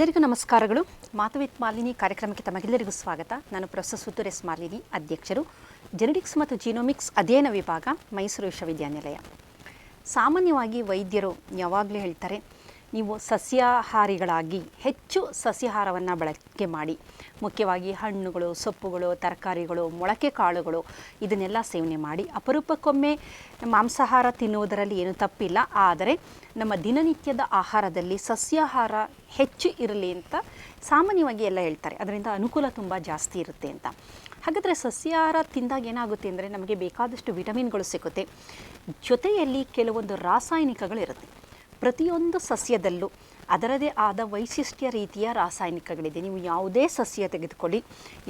ಎಲ್ಲರಿಗೂ ನಮಸ್ಕಾರಗಳು. ಮಾತು ವಿತ್ ಮಾಲಿನಿ ಕಾರ್ಯಕ್ರಮಕ್ಕೆ ತಮಗೆಲ್ಲರಿಗೂ ಸ್ವಾಗತ. ನಾನು ಪ್ರೊಫೆಸರ್ ಸುತ್ತೂರ್ ಎಸ್ ಮಾಲಿನಿ, ಅಧ್ಯಕ್ಷರು, ಜೆನೆಟಿಕ್ಸ್ ಮತ್ತು ಜೀನೋಮಿಕ್ಸ್ ಅಧ್ಯಯನ ವಿಭಾಗ, ಮೈಸೂರು ವಿಶ್ವವಿದ್ಯಾನಿಲಯ. ಸಾಮಾನ್ಯವಾಗಿ ವೈದ್ಯರು ಯಾವಾಗಲೂ ಹೇಳ್ತಾರೆ, ನೀವು ಸಸ್ಯಾಹಾರಿಗಳಾಗಿ ಹೆಚ್ಚು ಸಸ್ಯಾಹಾರವನ್ನು ಬಳಕೆ ಮಾಡಿ, ಮುಖ್ಯವಾಗಿ ಹಣ್ಣುಗಳು, ಸೊಪ್ಪುಗಳು, ತರಕಾರಿಗಳು, ಮೊಳಕೆ ಕಾಳುಗಳು ಇದನ್ನೆಲ್ಲ ಸೇವನೆ ಮಾಡಿ. ಅಪರೂಪಕ್ಕೊಮ್ಮೆ ಮಾಂಸಾಹಾರ ತಿನ್ನುವುದರಲ್ಲಿ ಏನು ತಪ್ಪಿಲ್ಲ, ಆದರೆ ನಮ್ಮ ದಿನನಿತ್ಯದ ಆಹಾರದಲ್ಲಿ ಸಸ್ಯಾಹಾರ ಹೆಚ್ಚು ಇರಲಿ ಅಂತ ಸಾಮಾನ್ಯವಾಗಿ ಎಲ್ಲ ಹೇಳ್ತಾರೆ. ಅದರಿಂದ ಅನುಕೂಲ ತುಂಬ ಜಾಸ್ತಿ ಇರುತ್ತೆ ಅಂತ. ಹಾಗಾದರೆ ಸಸ್ಯಾಹಾರ ತಿಂದಾಗ ಏನಾಗುತ್ತೆ ಅಂದರೆ ನಮಗೆ ಬೇಕಾದಷ್ಟು ವಿಟಮಿನ್ಗಳು ಸಿಗುತ್ತೆ, ಜೊತೆಯಲ್ಲಿ ಕೆಲವೊಂದು ರಾಸಾಯನಿಕಗಳಿರುತ್ತೆ. ಪ್ರತಿಯೊಂದು ಸಸ್ಯದಲ್ಲೂ ಅದರದೇ ಆದ ವೈಶಿಷ್ಟ್ಯ ರೀತಿಯ ರಾಸಾಯನಿಕಗಳಿದೆ. ನೀವು ಯಾವುದೇ ಸಸ್ಯ ತೆಗೆದುಕೊಳ್ಳಿ,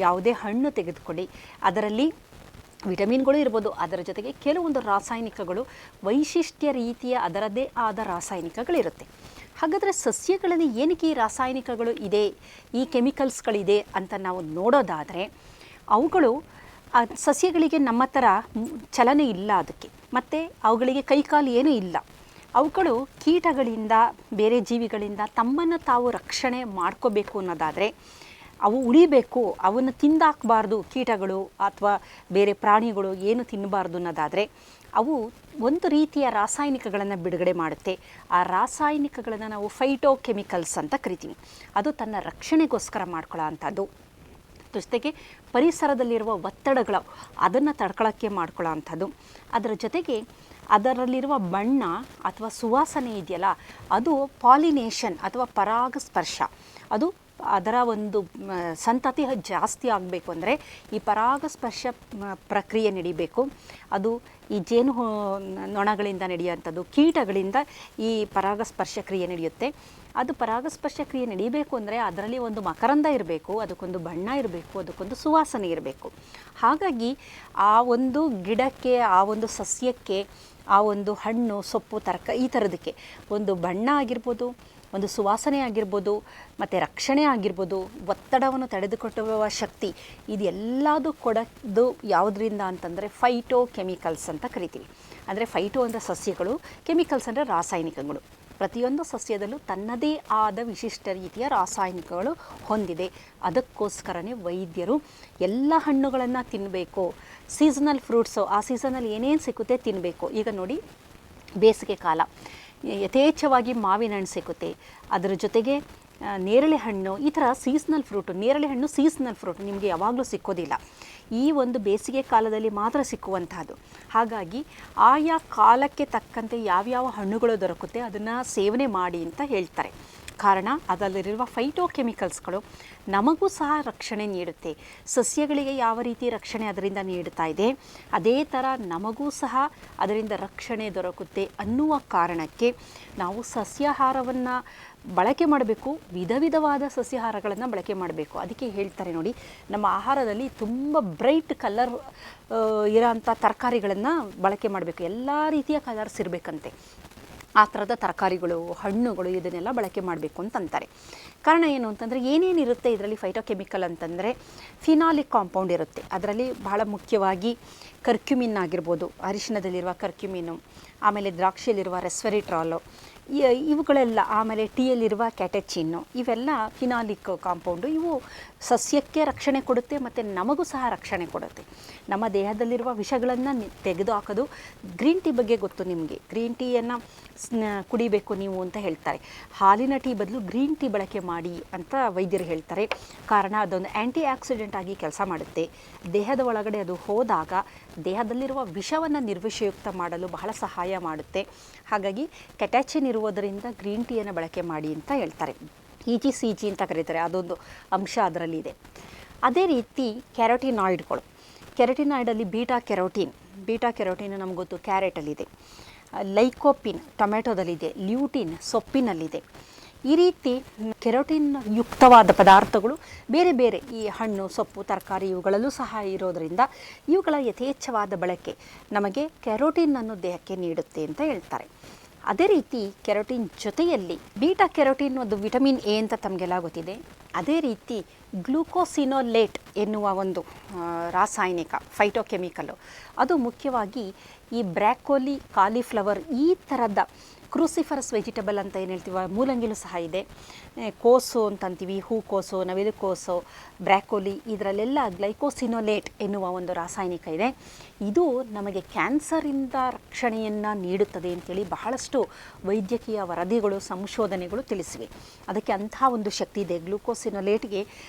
ಯಾವುದೇ ಹಣ್ಣು ತೆಗೆದುಕೊಳ್ಳಿ, ಅದರಲ್ಲಿ ವಿಟಮಿನ್ಗಳು ಇರ್ಬೋದು, ಅದರ ಜೊತೆಗೆ ಕೆಲವೊಂದು ರಾಸಾಯನಿಕಗಳು ವೈಶಿಷ್ಟ್ಯ ರೀತಿಯ ಅದರದೇ ಆದ ರಾಸಾಯನಿಕಗಳಿರುತ್ತೆ. ಹಾಗಾದರೆ ಸಸ್ಯಗಳಲ್ಲಿ ಏನಕ್ಕೆ ಈ ರಾಸಾಯನಿಕಗಳು ಇದೆ, ಈ ಕೆಮಿಕಲ್ಸ್ಗಳಿದೆ ಅಂತ ನಾವು ನೋಡೋದಾದರೆ, ಅವುಗಳು ಸಸ್ಯಗಳಿಗೆ ನಮ್ಮ ಥರ ಚಲನೆ ಇಲ್ಲ ಅದಕ್ಕೆ, ಮತ್ತು ಅವುಗಳಿಗೆ ಕೈಕಾಲು ಏನೂ ಇಲ್ಲ. ಅವುಗಳು ಕೀಟಗಳಿಂದ, ಬೇರೆ ಜೀವಿಗಳಿಂದ ತಮ್ಮನ್ನು ತಾವು ರಕ್ಷಣೆ ಮಾಡ್ಕೋಬೇಕು ಅನ್ನೋದಾದರೆ, ಅವು ಉಳಿಬೇಕು, ಅವನ್ನು ತಿಂದಾಕಬಾರ್ದು, ಕೀಟಗಳು ಅಥವಾ ಬೇರೆ ಪ್ರಾಣಿಗಳು ಏನು ತಿನ್ನಬಾರ್ದು ಅನ್ನೋದಾದರೆ ಅವು ಒಂದು ರೀತಿಯ ರಾಸಾಯನಿಕಗಳನ್ನು ಬಿಡುಗಡೆ ಮಾಡುತ್ತೆ. ಆ ರಾಸಾಯನಿಕಗಳನ್ನು ನಾವು ಫೈಟೋಕೆಮಿಕಲ್ಸ್ ಅಂತ ಕರಿತೀವಿ. ಅದು ತನ್ನ ರಕ್ಷಣೆಗೋಸ್ಕರ ಮಾಡ್ಕೊಳ್ಳೋ ಅಂಥದ್ದು. ಜೊತೆಗೆ ಪರಿಸರದಲ್ಲಿರುವ ಒತ್ತಡಗಳು ಅದನ್ನು ತಡ್ಕೊಳ್ಳೋಕ್ಕೆ ಮಾಡ್ಕೊಳ್ಳೋ ಅಂಥದ್ದು. ಅದರ ಜೊತೆಗೆ ಅದರಲ್ಲಿರುವ ಬಣ್ಣ ಅಥವಾ ಸುವಾಸನೆ ಇದೆಯಲ್ಲ, ಅದು ಪಾಲಿನೇಷನ್ ಅಥವಾ ಪರಾಗಸ್ಪರ್ಶ, ಅದು ಅದರ ಒಂದು ಸಂತತಿ ಜಾಸ್ತಿ ಆಗಬೇಕು ಅಂದರೆ ಈ ಪರಾಗಸ್ಪರ್ಶ ಪ್ರಕ್ರಿಯೆ ನಡಿಬೇಕು. ಅದು ಈ ಜೇನು ನೊಣಗಳಿಂದ ನಡೆಯುವಂಥದ್ದು, ಕೀಟಗಳಿಂದ ಈ ಪರಾಗಸ್ಪರ್ಶ ಕ್ರಿಯೆ ನಡೆಯುತ್ತೆ. ಅದು ಪರಾಗಸ್ಪರ್ಶ ಕ್ರಿಯೆ ನಡೀಬೇಕು ಅಂದರೆ ಅದರಲ್ಲಿ ಒಂದು ಮಕರಂದ ಇರಬೇಕು, ಅದಕ್ಕೊಂದು ಬಣ್ಣ ಇರಬೇಕು, ಅದಕ್ಕೊಂದು ಸುವಾಸನೆ ಇರಬೇಕು. ಹಾಗಾಗಿ ಆ ಒಂದು ಗಿಡಕ್ಕೆ, ಆ ಒಂದು ಸಸ್ಯಕ್ಕೆ, ಆ ಒಂದು ಹಣ್ಣು, ಸೊಪ್ಪು, ಈ ಥರದಕ್ಕೆ ಒಂದು ಬಣ್ಣ ಆಗಿರ್ಬೋದು, ಒಂದು ಸುವಾಸನೆ ಆಗಿರ್ಬೋದು, ಮತ್ತು ರಕ್ಷಣೆ ಆಗಿರ್ಬೋದು, ಒತ್ತಡವನ್ನು ತಡೆದುಕೊಟ್ಟುವ ಶಕ್ತಿ, ಇದೆಲ್ಲದೂ ಕೊಡೋದು ಯಾವುದರಿಂದ ಅಂತಂದರೆ ಫೈಟೋಕೆಮಿಕಲ್ಸ್ ಅಂತ ಕರಿತೀವಿ. ಅಂದರೆ ಫೈಟೋ ಅಂದರೆ ಸಸ್ಯಗಳು, ಕೆಮಿಕಲ್ಸ್ ಅಂದರೆ ರಾಸಾಯನಿಕಗಳು. ಪ್ರತಿಯೊಂದು ಸಸ್ಯದಲ್ಲೂ ತನ್ನದೇ ಆದ ವಿಶಿಷ್ಟ ರೀತಿಯ ರಾಸಾಯನಿಕಗಳು ಹೊಂದಿದೆ. ಅದಕ್ಕೋಸ್ಕರನೇ ವೈದ್ಯರು ಎಲ್ಲ ಹಣ್ಣುಗಳನ್ನು ತಿನ್ನಬೇಕು, ಸೀಸನಲ್ ಫ್ರೂಟ್ಸು ಆ ಸೀಸನಲ್ಲಿ ಏನೇನು ಸಿಗುತ್ತೆ ತಿನ್ನಬೇಕು. ಈಗ ನೋಡಿ, ಬೇಸಿಗೆ ಕಾಲ, ಯಥೇಚ್ಛವಾಗಿ ಮಾವಿನ ಹಣ್ಣು ಸಿಗುತ್ತೆ, ಅದರ ಜೊತೆಗೆ ನೇರಳೆ ಹಣ್ಣು, ಈ ಥರ ಸೀಸನಲ್ ಫ್ರೂಟು. ನೇರಳೆ ಹಣ್ಣು ಸೀಸನಲ್ ಫ್ರೂಟ್, ನಿಮಗೆ ಯಾವಾಗಲೂ ಸಿಕ್ಕೋದಿಲ್ಲ, ಈ ಒಂದು ಬೇಸಿಗೆ ಕಾಲದಲ್ಲಿ ಮಾತ್ರ ಸಿಕ್ಕುವಂಥದ್ದು. ಹಾಗಾಗಿ ಆಯಾ ಕಾಲಕ್ಕೆ ತಕ್ಕಂತೆ ಯಾವ್ಯಾವ ಹಣ್ಣುಗಳು ದೊರಕುತ್ತೆ ಅದನ್ನು ಸೇವನೆ ಮಾಡಿ ಅಂತ ಹೇಳ್ತಾರೆ. ಕಾರಣ ಅದರಲ್ಲಿರುವ ಫೈಟೋಕೆಮಿಕಲ್ಸ್ಗಳು ನಮಗೂ ಸಹ ರಕ್ಷಣೆ ನೀಡುತ್ತೆ. ಸಸ್ಯಗಳಿಗೆ ಯಾವ ರೀತಿ ರಕ್ಷಣೆ ಅದರಿಂದ ನೀಡ್ತಾ ಇದೆ, ಅದೇ ಥರ ನಮಗೂ ಸಹ ಅದರಿಂದ ರಕ್ಷಣೆ ದೊರಕುತ್ತೆ ಅನ್ನುವ ಕಾರಣಕ್ಕೆ ನಾವು ಸಸ್ಯಾಹಾರವನ್ನು ಬಳಕೆ ಮಾಡಬೇಕು, ವಿಧ ವಿಧವಾದ ಸಸ್ಯಾಹಾರಗಳನ್ನು ಬಳಕೆ ಮಾಡಬೇಕು. ಅದಕ್ಕೆ ಹೇಳ್ತಾರೆ ನೋಡಿ, ನಮ್ಮ ಆಹಾರದಲ್ಲಿ ತುಂಬ ಬ್ರೈಟ್ ಕಲರ್ ಇರೋಂಥ ತರಕಾರಿಗಳನ್ನು ಬಳಕೆ ಮಾಡಬೇಕು. ಎಲ್ಲ ರೀತಿಯ ಕಲರ್ಸ್ ಇರಬೇಕಂತೆ, ಆ ಥರದ ತರಕಾರಿಗಳು, ಹಣ್ಣುಗಳು ಇದನ್ನೆಲ್ಲ ಬಳಕೆ ಮಾಡಬೇಕು ಅಂತಂತಾರೆ. ಕಾರಣ ಏನು ಅಂತಂದರೆ, ಏನೇನಿರುತ್ತೆ ಇದರಲ್ಲಿ ಫೈಟೋಕೆಮಿಕಲ್ ಅಂತಂದರೆ, ಫಿನಾಲಿಕ್ ಕಾಂಪೌಂಡ್ ಇರುತ್ತೆ. ಅದರಲ್ಲಿ ಬಹಳ ಮುಖ್ಯವಾಗಿ ಕರ್ಕ್ಯುಮಿನ್ ಆಗಿರ್ಬೋದು, ಅರಿಶಿಣದಲ್ಲಿರುವ ಕರ್ಕ್ಯುಮಿನು, ಆಮೇಲೆ ದ್ರಾಕ್ಷಿಯಲ್ಲಿರುವ ರೆಸ್ವೆರಿಟ್ರಾಲು, ಇವುಗಳೆಲ್ಲ, ಆಮೇಲೆ ಟೀಯಲ್ಲಿರುವ ಕ್ಯಾಟೆಚಿನ್ನು, ಇವೆಲ್ಲ ಫಿನಾಲಿಕ್ ಕಾಂಪೌಂಡು. ಇವು ಸಸ್ಯಕ್ಕೆ ರಕ್ಷಣೆ ಕೊಡುತ್ತೆ ಮತ್ತು ನಮಗೂ ಸಹ ರಕ್ಷಣೆ ಕೊಡುತ್ತೆ. ನಮ್ಮ ದೇಹದಲ್ಲಿರುವ ವಿಷಗಳನ್ನು ತೆಗೆದು ಹಾಕೋದು. ಗ್ರೀನ್ ಟೀ ಬಗ್ಗೆ ಗೊತ್ತು ನಿಮಗೆ, ಗ್ರೀನ್ ಟೀಯನ್ನು ಕುಡಿಬೇಕು ನೀವು ಅಂತ ಹೇಳ್ತಾರೆ. ಹಾಲಿನ ಟೀ ಬದಲು ಗ್ರೀನ್ ಟೀ ಬಳಕೆ ಮಾಡಿ ಅಂತ ವೈದ್ಯರು ಹೇಳ್ತಾರೆ. ಕಾರಣ ಅದೊಂದು ಆ್ಯಂಟಿ ಆಕ್ಸಿಡೆಂಟ್ ಆಗಿ ಕೆಲಸ ಮಾಡುತ್ತೆ. ದೇಹದ ಒಳಗಡೆ ಅದು ಹೋದಾಗ ದೇಹದಲ್ಲಿರುವ ವಿಷವನ್ನು ನಿರ್ವಿಷಯುಕ್ತ ಮಾಡಲು ಬಹಳ ಸಹಾಯ ಮಾಡುತ್ತೆ. ಹಾಗಾಗಿ ಕ್ಯಾಟೆಚಿನ್ ಇರುವುದರಿಂದ ಗ್ರೀನ್ ಟೀಯನ್ನು ಬಳಕೆ ಮಾಡಿ ಅಂತ ಹೇಳ್ತಾರೆ. EGCG ಅಂತ ಕರೀತಾರೆ, ಅದೊಂದು ಅಂಶ ಅದರಲ್ಲಿದೆ. ಅದೇ ರೀತಿ ಕ್ಯಾರೋಟಿನಾಯ್ಡ್ಗಳು, ಕ್ಯಾರೋಟಿನಾಯ್ಡಲ್ಲಿ ಬೀಟಾ ಕೆರೋಟಿನ್ ನಮ್ಗೆ ಗೊತ್ತು, ಕ್ಯಾರೆಟಲ್ಲಿದೆ. ಲೈಕೋಪಿನ್ ಟೊಮೆಟೊದಲ್ಲಿದೆ, ಲ್ಯೂಟಿನ್ ಸೊಪ್ಪಿನಲ್ಲಿದೆ. ಈ ರೀತಿ ಕೆರೋಟಿನ್ ಯುಕ್ತವಾದ ಪದಾರ್ಥಗಳು ಬೇರೆ ಬೇರೆ ಈ ಹಣ್ಣು, ಸೊಪ್ಪು, ತರಕಾರಿ ಇವುಗಳಲ್ಲೂ ಸಹ ಇರೋದರಿಂದ ಇವುಗಳ ಯಥೇಚ್ಛವಾದ ಬಳಕೆ ನಮಗೆ ಕೆರೋಟಿನ್ ಅನ್ನು ದೇಹಕ್ಕೆ ನೀಡುತ್ತೆ ಅಂತ ಹೇಳ್ತಾರೆ. ಅದೇ ರೀತಿ ಕೆರೋಟಿನ್ ಜೊತೆಯಲ್ಲಿ ಬೀಟಾ ಕೆರೋಟಿನ್ ಒಂದು ವಿಟಮಿನ್ ಎ ಅಂತ ತಮಗೆಲ್ಲ ಗೊತ್ತಿದೆ. ಅದೇ ರೀತಿ ಗ್ಲೂಕೋಸಿನೋಲೇಟ್ ಎನ್ನುವ ಒಂದು ರಾಸಾಯನಿಕ ಫೈಟೋಕೆಮಿಕಲ್ಲು, ಅದು ಮುಖ್ಯವಾಗಿ ಈ ಬ್ರ್ಯಾಕೋಲಿ, ಕಾಲಿಫ್ಲವರ್ ಈ ಥರದ ಕ್ರೂಸಿಫರಸ್ ವೆಜಿಟಬಲ್ ಅಂತ ಏನು ಹೇಳ್ತೀವಿ, ಮೂಲಂಗಿಲೂ ಸಹ ಇದೆ, ಕೋಸು ಅಂತಂತೀವಿ, ಹೂಕೋಸು, ನವಿಲುಕೋಸು, ಬ್ರ್ಯಾಕೋಲಿ, ಇದರಲ್ಲೆಲ್ಲ ಗ್ಲೈಕೋಸಿನೋಲೇಟ್ ಎನ್ನುವ ಒಂದು ರಾಸಾಯನಿಕ ಇದೆ. ಇದು ನಮಗೆ ಕ್ಯಾನ್ಸರಿಂದ ರಕ್ಷಣೆಯನ್ನು ನೀಡುತ್ತದೆ ಅಂತೇಳಿ ಬಹಳಷ್ಟು ವೈದ್ಯಕೀಯ ವರದಿಗಳು, ಸಂಶೋಧನೆಗಳು ತಿಳಿಸಿವೆ. ಅದಕ್ಕೆ ಅಂತಹ ಒಂದು ಶಕ್ತಿ ಇದೆ, ಗ್ಲೂಕೋಸಿನೋಲೇಟ್ಗೆ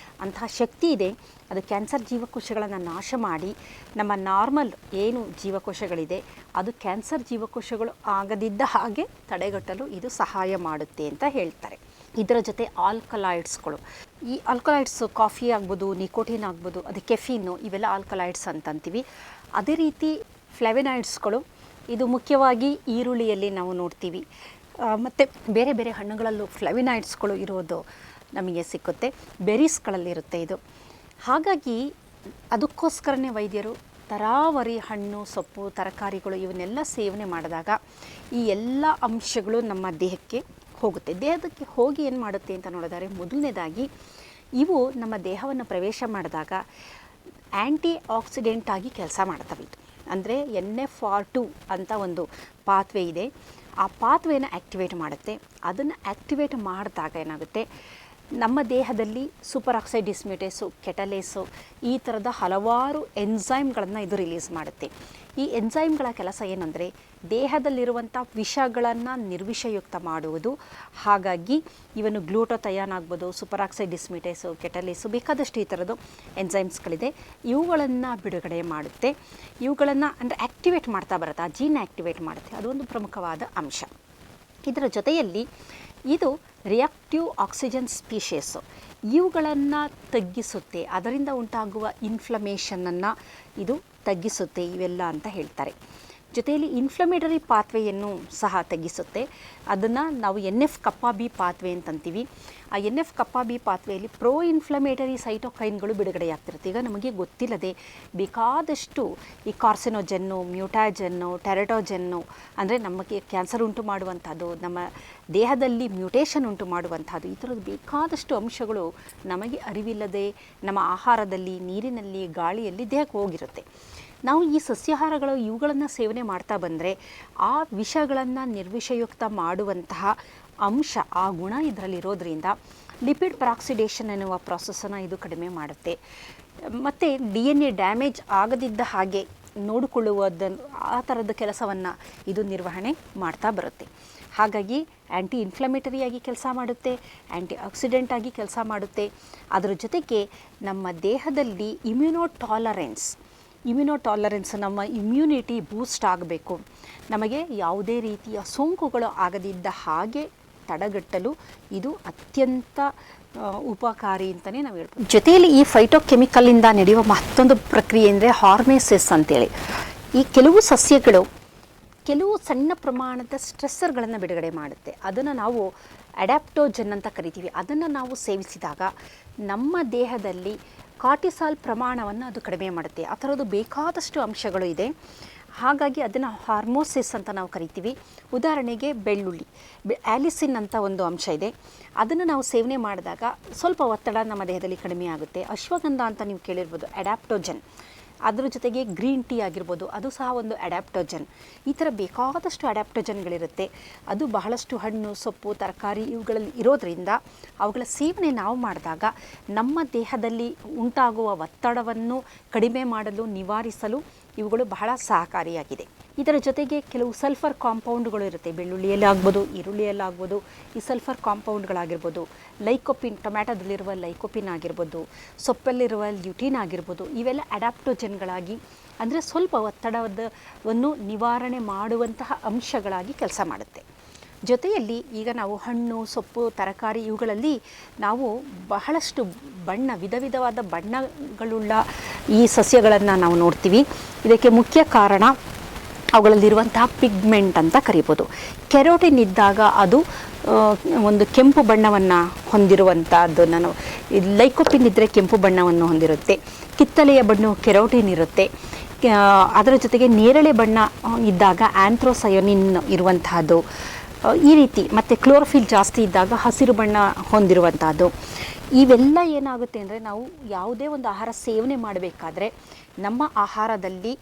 ಅಂತಹ ಶಕ್ತಿ ಇದೆ. ಅದು ಕ್ಯಾನ್ಸರ್ ಜೀವಕೋಶಗಳನ್ನು ನಾಶ ಮಾಡಿ ನಮ್ಮ ನಾರ್ಮಲ್ ಏನು ಜೀವಕೋಶಗಳಿದೆ ಅದು ಕ್ಯಾನ್ಸರ್ ಜೀವಕೋಶಗಳು ಆಗದಿದ್ದ ಹಾಗೆ ತಡೆಗಟ್ಟಲು ಇದು ಸಹಾಯ ಮಾಡುತ್ತೆ ಅಂತ ಹೇಳ್ತಾರೆ. ಇದರ ಜೊತೆ ಆಲ್ಕಲಾಯ್ಡ್ಸ್ಗಳು, ಈ ಆಲ್ಕಲಾಯ್ಡ್ಸು ಕಾಫಿ ಆಗ್ಬೋದು, ನಿಕೋಟಿನ್ ಆಗ್ಬೋದು, ಅದು ಕೆಫೀನು, ಇವೆಲ್ಲ ಆಲ್ಕಲಾಯ್ಡ್ಸ್ ಅಂತಂತೀವಿ. ಅದೇ ರೀತಿ ಫ್ಲೆವನಾಯ್ಡ್ಸ್ಗಳು, ಇದು ಮುಖ್ಯವಾಗಿ ಈರುಳ್ಳಿಯಲ್ಲಿ ನಾವು ನೋಡ್ತೀವಿ. ಮತ್ತು ಬೇರೆ ಬೇರೆ ಹಣ್ಣುಗಳಲ್ಲೂ ಫ್ಲೆವನಾಯ್ಡ್ಸ್ಗಳು ಇರೋದು ನಮಗೆ ಸಿಕ್ಕುತ್ತೆ, ಬೆರೀಸ್ಗಳಲ್ಲಿರುತ್ತೆ ಇದು. ಹಾಗಾಗಿ ಅದಕ್ಕೋಸ್ಕರನೇ ವೈದ್ಯರು ತರಾವರಿ ಹಣ್ಣು, ಸೊಪ್ಪು, ತರಕಾರಿಗಳು ಇವನ್ನೆಲ್ಲ ಸೇವನೆ ಮಾಡಿದಾಗ ಈ ಎಲ್ಲ ಅಂಶಗಳು ನಮ್ಮ ದೇಹಕ್ಕೆ ಹೋಗುತ್ತೆ. ದೇಹಕ್ಕೆ ಹೋಗಿ ಏನು ಮಾಡುತ್ತೆ ಅಂತ ನೋಡಿದರೆ, ಮೊದಲನೇದಾಗಿ ಇವು ನಮ್ಮ ದೇಹವನ್ನು ಪ್ರವೇಶ ಮಾಡಿದಾಗ ಆ್ಯಂಟಿ ಆಕ್ಸಿಡೆಂಟ್ ಆಗಿ ಕೆಲಸ ಮಾಡ್ತವೆ. ಅಂದರೆ NF2 ಅಂತ ಒಂದು ಪಾತ್ವೆ ಇದೆ, ಆ ಪಾತ್ವೆಯನ್ನು ಆ್ಯಕ್ಟಿವೇಟ್ ಮಾಡುತ್ತೆ. ಅದನ್ನು ಆ್ಯಕ್ಟಿವೇಟ್ ಮಾಡಿದಾಗ ಏನಾಗುತ್ತೆ, ನಮ್ಮ ದೇಹದಲ್ಲಿ ಸೂಪರ್ ಆಕ್ಸೈಡ್ ಡಿಸ್ಮ್ಯೂಟೇಸು, ಕೆಟಲೇಸು ಈ ಥರದ ಹಲವಾರು ಎನ್ಸೈಮ್ಗಳನ್ನು ಇದು ರಿಲೀಸ್ ಮಾಡುತ್ತೆ. ಈ ಎನ್ಸೈಮ್ಗಳ ಕೆಲಸ ಏನಂದರೆ ದೇಹದಲ್ಲಿರುವಂಥ ವಿಷಗಳನ್ನು ನಿರ್ವಿಷಯುಕ್ತ ಮಾಡುವುದು. ಹಾಗಾಗಿ ಇವನು ಗ್ಲೂಟೋಥಯಾನ್ ಆಗ್ಬೋದು, ಸೂಪರ್ ಆಕ್ಸೈಡ್ ಡಿಸ್ಮ್ಯೂಟೇಸು, ಕೆಟಲೇಸು, ಬೇಕಾದಷ್ಟು ಈ ಥರದ್ದು ಎನ್ಸೈಮ್ಸ್ಗಳಿದೆ. ಇವುಗಳನ್ನು ಬಿಡುಗಡೆ ಮಾಡುತ್ತೆ. ಇವುಗಳನ್ನು ಅಂದರೆ ಆ್ಯಕ್ಟಿವೇಟ್ ಮಾಡ್ತಾ ಬರುತ್ತೆ, ಆ ಜೀನ್ ಆ್ಯಕ್ಟಿವೇಟ್ ಮಾಡುತ್ತೆ. ಅದೊಂದು ಪ್ರಮುಖವಾದ ಅಂಶ. ಇದರ ಜೊತೆಯಲ್ಲಿ ಇದು ರಿಯಾಕ್ಟಿವ್ ಆಕ್ಸಿಜನ್ ಸ್ಪೀಷೀಸು, ಇವುಗಳನ್ನು ತಗ್ಗಿಸುತ್ತೆ. ಅದರಿಂದ ಉಂಟಾಗುವ ಇನ್ಫ್ಲಮೇಷನನ್ನು ಇದು ತಗ್ಗಿಸುತ್ತೆ ಇವೆಲ್ಲ ಅಂತ ಹೇಳ್ತಾರೆ. ಜೊತೆಯಲ್ಲಿ ಇನ್ಫ್ಲಮೇಟರಿ ಪಾತ್ವೆಯನ್ನು ಸಹ ತಗ್ಗಿಸುತ್ತೆ. ಅದನ್ನು ನಾವು NF-κB ಪಾತ್ವೆ ಅಂತಂತೀವಿ. ಆ NF-κB ಪಾತ್ವೆಯಲ್ಲಿ ಪ್ರೋ ಇನ್ಫ್ಲಮೇಟರಿ ಸೈಟೋಕೈನ್ಗಳು ಬಿಡುಗಡೆಯಾಗ್ತಿರುತ್ತೆ. ಈಗ ನಮಗೆ ಗೊತ್ತಿಲ್ಲದೆ ಬೇಕಾದಷ್ಟು ಈ ಕಾರ್ಸಿನೋಜೆನ್ನು, ಮ್ಯೂಟಾಜೆನ್ನು, ಟೆರಟೋಜೆನ್ನು, ಅಂದರೆ ನಮಗೆ ಕ್ಯಾನ್ಸರ್ ಉಂಟು ಮಾಡುವಂಥದ್ದು, ನಮ್ಮ ದೇಹದಲ್ಲಿ ಮ್ಯೂಟೇಷನ್ ಉಂಟು ಮಾಡುವಂಥದ್ದು, ಈ ಥರದ್ದು ಬೇಕಾದಷ್ಟು ಅಂಶಗಳು ನಮಗೆ ಅರಿವಿಲ್ಲದೆ ನಮ್ಮ ಆಹಾರದಲ್ಲಿ, ನೀರಿನಲ್ಲಿ, ಗಾಳಿಯಲ್ಲಿ ದೇಹಕ್ಕೆ ಹೋಗಿರುತ್ತೆ. ನಾವು ಈ ಸಸ್ಯಾಹಾರಗಳು ಇವುಗಳನ್ನು ಸೇವನೆ ಮಾಡ್ತಾ ಬಂದರೆ ಆ ವಿಷಗಳನ್ನು ನಿರ್ವಿಷಯುಕ್ತ ಮಾಡುವಂತಹ ಅಂಶ, ಆ ಗುಣ ಇದರಲ್ಲಿರೋದ್ರಿಂದ ಲಿಪಿಡ್ ಪರಾಕ್ಸಿಡೇಷನ್ ಎನ್ನುವ ಪ್ರಾಸೆಸನ್ನು ಇದು ಕಡಿಮೆ ಮಾಡುತ್ತೆ. ಮತ್ತು DNA ಡ್ಯಾಮೇಜ್ ಆಗದಿದ್ದ ಹಾಗೆ ನೋಡಿಕೊಳ್ಳುವುದನ್ನು, ಆ ಥರದ ಕೆಲಸವನ್ನು ಇದು ನಿರ್ವಹಣೆ ಮಾಡ್ತಾ ಬರುತ್ತೆ. ಹಾಗಾಗಿ ಆ್ಯಂಟಿ ಇನ್ಫ್ಲಮೇಟರಿಯಾಗಿ ಕೆಲಸ ಮಾಡುತ್ತೆ, ಆ್ಯಂಟಿ ಆಕ್ಸಿಡೆಂಟ್ ಆಗಿ ಕೆಲಸ ಮಾಡುತ್ತೆ. ಅದರ ಜೊತೆಗೆ ನಮ್ಮ ದೇಹದಲ್ಲಿ ಇಮ್ಯುನೋಟಾಲರೆನ್ಸ್, ನಮ್ಮ ಇಮ್ಯುನಿಟಿ ಬೂಸ್ಟ್ ಆಗಬೇಕು, ನಮಗೆ ಯಾವುದೇ ರೀತಿಯ ಸೋಂಕುಗಳು ಆಗದಿದ್ದ ಹಾಗೆ ತಡೆಗಟ್ಟಲು ಇದು ಅತ್ಯಂತ ಉಪಕಾರಿ ಅಂತಲೇ ನಾವು ಹೇಳ್ಬೋದು. ಜೊತೆಯಲ್ಲಿ ಈ ಫೈಟೋಕೆಮಿಕಲಿಂದ ನಡೆಯುವ ಮತ್ತೊಂದು ಪ್ರಕ್ರಿಯೆ ಅಂದರೆ ಹಾರ್ಮೇಸಿಸ್ ಅಂತೇಳಿ. ಈ ಕೆಲವು ಸಸ್ಯಗಳು ಕೆಲವು ಸಣ್ಣ ಪ್ರಮಾಣದ ಸ್ಟ್ರೆಸ್ಸರ್ಗಳನ್ನು ಬಿಡುಗಡೆ ಮಾಡುತ್ತೆ. ಅದನ್ನು ನಾವು ಅಡ್ಯಾಪ್ಟೋಜನ್ ಅಂತ ಕರಿತೀವಿ. ಅದನ್ನು ನಾವು ಸೇವಿಸಿದಾಗ ನಮ್ಮ ದೇಹದಲ್ಲಿ ಕಾರ್ಟಿಸಾಲ್ ಪ್ರಮಾಣವನ್ನು ಅದು ಕಡಿಮೆ ಮಾಡುತ್ತೆ. ಆ ಥರದ್ದು ಬೇಕಾದಷ್ಟು ಅಂಶಗಳು ಇದೆ. ಹಾಗಾಗಿ ಅದನ್ನು ಹಾರ್ಮೋಸಿಸ್ ಅಂತ ನಾವು ಕರಿತೀವಿ. ಉದಾಹರಣೆಗೆ ಬೆಳ್ಳುಳ್ಳಿ, ಆಲಿಸಿನ್ ಅಂತ ಒಂದು ಅಂಶ ಇದೆ. ಅದನ್ನು ನಾವು ಸೇವನೆ ಮಾಡಿದಾಗ ಸ್ವಲ್ಪ ಒತ್ತಡ ನಮ್ಮ ದೇಹದಲ್ಲಿ ಕಡಿಮೆ ಆಗುತ್ತೆ. ಅಶ್ವಗಂಧ ಅಂತ ನೀವು ಕೇಳಿರ್ಬೋದು, ಅಡ್ಯಾಪ್ಟೋಜನ್. ಅದರ ಜೊತೆಗೆ ಗ್ರೀನ್ ಟೀ ಆಗಿರ್ಬೋದು, ಅದು ಸಹ ಒಂದು ಅಡ್ಯಾಪ್ಟೋಜನ್. ಈ ಥರ ಬೇಕಾದಷ್ಟು ಅಡ್ಯಾಪ್ಟೋಜನ್ಗಳಿರುತ್ತೆ. ಅದು ಬಹಳಷ್ಟು ಹಣ್ಣು, ಸೊಪ್ಪು, ತರಕಾರಿ ಇವುಗಳಲ್ಲಿ ಇರೋದರಿಂದ ಅವುಗಳ ಸೇವನೆ ನಾವು ಮಾಡಿದಾಗ ನಮ್ಮ ದೇಹದಲ್ಲಿ ಉಂಟಾಗುವ ಒತ್ತಡವನ್ನು ಕಡಿಮೆ ಮಾಡಲು, ನಿವಾರಿಸಲು ಇವುಗಳು ಬಹಳ ಸಹಕಾರಿಯಾಗಿದೆ. ಇದರ ಜೊತೆಗೆ ಕೆಲವು ಸಲ್ಫರ್ ಕಾಂಪೌಂಡ್ಗಳು ಇರುತ್ತೆ. ಬೆಳ್ಳುಳ್ಳಿಯಲ್ಲಿ ಆಗ್ಬೋದು, ಈರುಳ್ಳಿಯಲ್ಲಿ ಆಗ್ಬೋದು. ಈ ಸಲ್ಫರ್ ಕಾಂಪೌಂಡ್ಗಳಾಗಿರ್ಬೋದು, ಲೈಕೋಪಿನ್, ಟೊಮ್ಯಾಟೋದಲ್ಲಿರುವ ಲೈಕೋಪಿನ್ ಆಗಿರ್ಬೋದು, ಸೊಪ್ಪಲ್ಲಿರುವ ಲ್ಯೂಟಿನ್ ಆಗಿರ್ಬೋದು, ಇವೆಲ್ಲ ಅಡ್ಯಾಪ್ಟೋಜನ್ಗಳಾಗಿ, ಅಂದರೆ ಸ್ವಲ್ಪ ಒತ್ತಡವನ್ನು ನಿವಾರಣೆ ಮಾಡುವಂತಹ ಅಂಶಗಳಾಗಿ ಕೆಲಸ ಮಾಡುತ್ತೆ. ಜೊತೆಯಲ್ಲಿ ಈಗ ನಾವು ಹಣ್ಣು, ಸೊಪ್ಪು, ತರಕಾರಿ ಇವುಗಳಲ್ಲಿ ನಾವು ಬಹಳಷ್ಟು ವಿಧ ವಿಧವಾದ ಬಣ್ಣಗಳುಳ್ಳ ಈ ಸಸ್ಯಗಳನ್ನು ನಾವು ನೋಡ್ತೀವಿ. ಇದಕ್ಕೆ ಮುಖ್ಯ ಕಾರಣ ಅವುಗಳಲ್ಲಿರುವಂತಹ ಪಿಗ್ಮೆಂಟ್ ಅಂತ ಕರಿಬೋದು. ಕೆರೋಟಿನ್ ಇದ್ದಾಗ ಅದು ಒಂದು ಕೆಂಪು ಬಣ್ಣವನ್ನು ಹೊಂದಿರುವಂಥದ್ದು. ಲೈಕೋಪಿನ್ ಇದ್ದರೆ ಕೆಂಪು ಬಣ್ಣವನ್ನು ಹೊಂದಿರುತ್ತೆ. ಕಿತ್ತಳೆಯ ಬಣ್ಣ ಕೆರೋಟಿನ್ ಇರುತ್ತೆ. ಅದರ ಜೊತೆಗೆ ನೇರಳೆ ಬಣ್ಣ ಇದ್ದಾಗ ಆಂಥ್ರೋಸಯೋನಿನ್ ಇರುವಂತಹದ್ದು. ಈ ರೀತಿ ಮತ್ತು ಕ್ಲೋರೋಫಿಲ್ ಜಾಸ್ತಿ ಇದ್ದಾಗ ಹಸಿರು ಬಣ್ಣ ಹೊಂದಿರುವಂಥದ್ದು. ಇವೆಲ್ಲ ಏನಾಗುತ್ತೆ ಅಂದರೆ ನಾವು ಯಾವುದೇ ಒಂದು ಆಹಾರ ಸೇವನೆ ಮಾಡಬೇಕಾದ್ರೆ ನಮ್ಮ ಆಹಾರದಲ್ಲಿ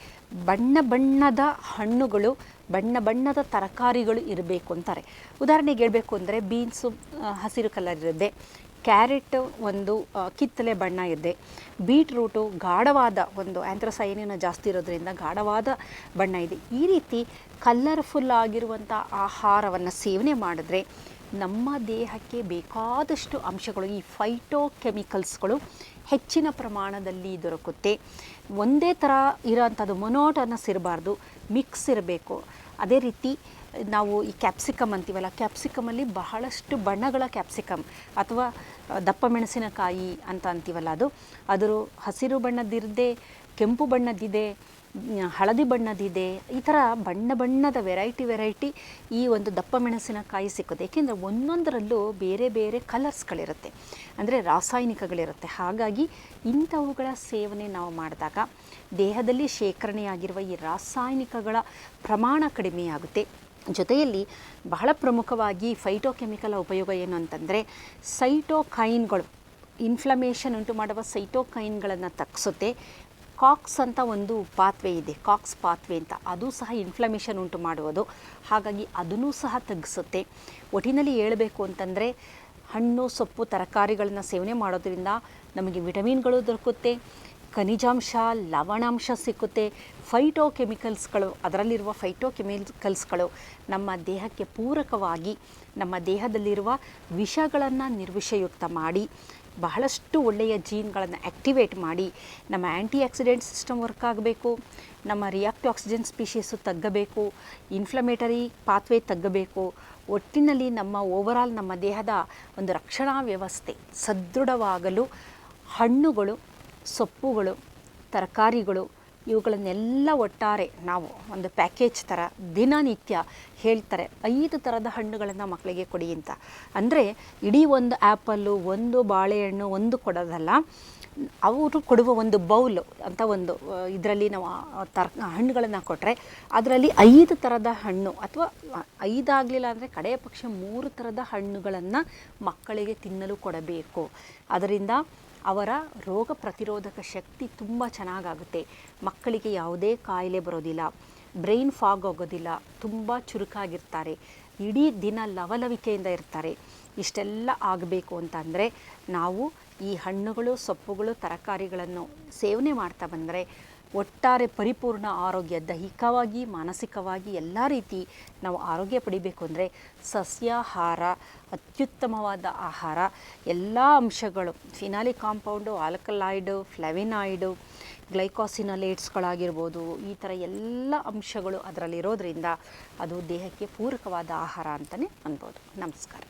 ಬಣ್ಣ ಬಣ್ಣದ ಹಣ್ಣುಗಳು ಬಣ್ಣ ಬಣ್ಣದ ತರಕಾರಿಗಳು ಇರಬೇಕು ಅಂತಾರೆ. ಉದಾಹರಣೆಗೆ ಹೇಳಬೇಕು ಅಂದರೆ ಬೀನ್ಸು ಹಸಿರು ಕಲರ್ ಇರುತ್ತೆ, ಕ್ಯಾರೆಟ್ ಒಂದು ಕಿತ್ತಲೆ ಬಣ್ಣ ಇದೆ, ಬೀಟ್ರೂಟು ಗಾಢವಾದ ಒಂದು ಆ್ಯಂಥ್ರಸೈನಿನ ಜಾಸ್ತಿ ಇರೋದ್ರಿಂದ ಗಾಢವಾದ ಬಣ್ಣ ಇದೆ. ಈ ರೀತಿ ಕಲರ್ಫುಲ್ ಆಗಿರುವಂಥ ಆಹಾರವನ್ನು ಸೇವನೆ ಮಾಡಿದ್ರೆ ನಮ್ಮ ದೇಹಕ್ಕೆ ಬೇಕಾದಷ್ಟು ಅಂಶಗಳು, ಈ ಫೈಟೋಕೆಮಿಕಲ್ಸ್ಗಳು ಹೆಚ್ಚಿನ ಪ್ರಮಾಣದಲ್ಲಿ ದೊರಕುತ್ತೆ. ಒಂದೇ ಥರ ಇರೋಂಥದ್ದು ಮೊನೋಟನಸ್ ಇರಬಾರ್ದು, ಮಿಕ್ಸ್ ಇರಬೇಕು. ಅದೇ ರೀತಿ ನಾವು ಈ ಕ್ಯಾಪ್ಸಿಕಮ್ ಅಂತೀವಲ್ಲ, ಕ್ಯಾಪ್ಸಿಕಮಲ್ಲಿ ಬಹಳಷ್ಟು ಬಣ್ಣಗಳ ಕ್ಯಾಪ್ಸಿಕಮ್ ಅಥವಾ ದಪ್ಪ ಮೆಣಸಿನಕಾಯಿ ಅಂತ ಅಂತೀವಲ್ಲ, ಅದರ ಹಸಿರು ಬಣ್ಣದ್ದಿರದೆ, ಕೆಂಪು ಬಣ್ಣದ್ದಿದೆ, ಹಳದಿ ಬಣ್ಣದಿದೆ, ಈ ಥರ ಬಣ್ಣ ಬಣ್ಣದ ವೆರೈಟಿ ಈ ಒಂದು ದಪ್ಪ ಮೆಣಸಿನಕಾಯಿ ಸಿಕ್ಕುತ್ತೆ. ಏಕೆಂದರೆ ಒಂದೊಂದರಲ್ಲೂ ಬೇರೆ ಬೇರೆ ಕಲರ್ಸ್ಗಳಿರುತ್ತೆ, ಅಂದರೆ ರಾಸಾಯನಿಕಗಳಿರುತ್ತೆ. ಹಾಗಾಗಿ ಇಂಥವುಗಳ ಸೇವನೆ ನಾವು ಮಾಡಿದಾಗ ದೇಹದಲ್ಲಿ ಶೇಖರಣೆಯಾಗಿರುವ ಈ ರಾಸಾಯನಿಕಗಳ ಪ್ರಮಾಣ ಕಡಿಮೆಯಾಗುತ್ತೆ. ಜೊತೆಯಲ್ಲಿ ಬಹಳ ಪ್ರಮುಖವಾಗಿ ಫೈಟೋಕೆಮಿಕಲ್ ಉಪಯೋಗ ಏನು ಅಂತಂದರೆ ಸೈಟೋಕೈನ್ಗಳು, ಇನ್ಫ್ಲಮೇಷನ್ ಉಂಟು ಮಾಡುವ ಸೈಟೋಕೈನ್ಗಳನ್ನು ತಗ್ಸುತ್ತೆ. ಕಾಕ್ಸ್ ಅಂತ ಒಂದು ಪಾತ್ವೆ ಇದೆ, ಕಾಕ್ಸ್ ಪಾತ್ವೆ ಅಂತ, ಅದು ಸಹ ಇನ್ಫ್ಲಮೇಷನ್ ಉಂಟು ಮಾಡುವುದು. ಹಾಗಾಗಿ ಅದನ್ನು ಸಹ ತಗ್ಗಿಸುತ್ತೆ. ಒಟ್ಟಿನಲ್ಲಿ ಹೇಳಬೇಕು ಅಂತಂದರೆ ಹಣ್ಣು ಸೊಪ್ಪು ತರಕಾರಿಗಳನ್ನ ಸೇವನೆ ಮಾಡೋದ್ರಿಂದ ನಮಗೆ ವಿಟಮಿನ್ಗಳು ದೊರಕುತ್ತೆ, ಖನಿಜಾಂಶ ಲವಣಾಂಶ ಸಿಕ್ಕುತ್ತೆ, ಫೈಟೋಕೆಮಿಕಲ್ಸ್ಗಳು, ಅದರಲ್ಲಿರುವ ಫೈಟೋಕೆಮಿಕಲ್ಸ್ಗಳು ನಮ್ಮ ದೇಹಕ್ಕೆ ಪೂರಕವಾಗಿ ನಮ್ಮ ದೇಹದಲ್ಲಿರುವ ವಿಷಗಳನ್ನು ನಿರ್ವಿಷಯುಕ್ತ ಮಾಡಿ ಬಹಳಷ್ಟು ಒಳ್ಳೆಯ ಜೀನ್ಗಳನ್ನು ಆ್ಯಕ್ಟಿವೇಟ್ ಮಾಡಿ ನಮ್ಮ ಆ್ಯಂಟಿ ಆಕ್ಸಿಡೆಂಟ್ ಸಿಸ್ಟಮ್ ವರ್ಕ್ ಆಗಬೇಕು, ನಮ್ಮ reactive oxygen species ತಗ್ಗಬೇಕು, inflammatory pathway ತಗ್ಗಬೇಕು. ಒಟ್ಟಿನಲ್ಲಿ ನಮ್ಮ ಓವರಾಲ್ ನಮ್ಮ ದೇಹದ ಒಂದು ರಕ್ಷಣಾ ವ್ಯವಸ್ಥೆ ಸದೃಢವಾಗಲು ಹಣ್ಣುಗಳು, ಸೊಪ್ಪುಗಳು, ತರಕಾರಿಗಳು ಇವುಗಳನ್ನೆಲ್ಲ ಒಟ್ಟಾರೆ ನಾವು ಒಂದು ಪ್ಯಾಕೇಜ್ ಥರ ದಿನನಿತ್ಯ ಹೇಳ್ತಾರೆ 5 ಥರದ ಹಣ್ಣುಗಳನ್ನು ಮಕ್ಕಳಿಗೆ ಕೊಡಿ ಅಂತ. ಅಂದರೆ ಇಡೀ ಒಂದು ಆ್ಯಪಲ್ಲು, ಒಂದು ಬಾಳೆಹಣ್ಣು, ಒಂದು ಕೊಡೋದಲ್ಲ, ಅವರು ಕೊಡುವ ಒಂದು ಬೌಲು ಅಂತ ಒಂದು ಇದರಲ್ಲಿ ನಾವು ಹಣ್ಣುಗಳನ್ನು ಕೊಟ್ಟರೆ ಅದರಲ್ಲಿ 5 ಥರದ ಹಣ್ಣು ಅಥವಾ 5 ಆಗಲಿಲ್ಲ ಅಂದರೆ ಕಡೆಯ ಪಕ್ಷ 3 ಥರದ ಹಣ್ಣುಗಳನ್ನು ಮಕ್ಕಳಿಗೆ ತಿನ್ನಲು ಕೊಡಬೇಕು. ಅದರಿಂದ ಅವರ ರೋಗ ಪ್ರತಿರೋಧಕ ಶಕ್ತಿ ತುಂಬ ಚೆನ್ನಾಗಾಗುತ್ತೆ. ಮಕ್ಕಳಿಗೆ ಯಾವುದೇ ಕಾಯಿಲೆ ಬರೋದಿಲ್ಲ, ಬ್ರೈನ್ ಫಾಗ್ ಆಗೋದಿಲ್ಲ, ತುಂಬ ಚುರುಕಾಗಿರ್ತಾರೆ, ಇಡೀ ದಿನ ಲವಲವಿಕೆಯಿಂದ ಇರ್ತಾರೆ. ಇಷ್ಟೆಲ್ಲ ಆಗಬೇಕು ಅಂತಂದರೆ ನಾವು ಈ ಹಣ್ಣುಗಳು, ಸೊಪ್ಪುಗಳು, ತರಕಾರಿಗಳನ್ನು ಸೇವನೆ ಮಾಡ್ತಾ ಬಂದರೆ ಒಟ್ಟಾರೆ ಪರಿಪೂರ್ಣ ಆರೋಗ್ಯ, ದೈಹಿಕವಾಗಿ ಮಾನಸಿಕವಾಗಿ ಎಲ್ಲ ರೀತಿ ನಾವು ಆರೋಗ್ಯ ಪಡಿಬೇಕು ಅಂದರೆ ಸಸ್ಯಾಹಾರ ಅತ್ಯುತ್ತಮವಾದ ಆಹಾರ. ಎಲ್ಲ ಅಂಶಗಳು, ಫಿನಾಲಿಕ್ ಕಾಂಪೌಂಡು, ಆಲ್ಕಲಾಯ್ಡು, ಫ್ಲೆವಿನಾಯ್ಡು, ಗ್ಲೈಕಾಸಿನೋಲೇಟ್ಸ್ಗಳಾಗಿರ್ಬೋದು, ಈ ಥರ ಎಲ್ಲ ಅಂಶಗಳು ಅದರಲ್ಲಿರೋದ್ರಿಂದ ಅದು ದೇಹಕ್ಕೆ ಪೂರಕವಾದ ಆಹಾರ ಅಂತಲೇ ಅನ್ಬೋದು. ನಮಸ್ಕಾರ.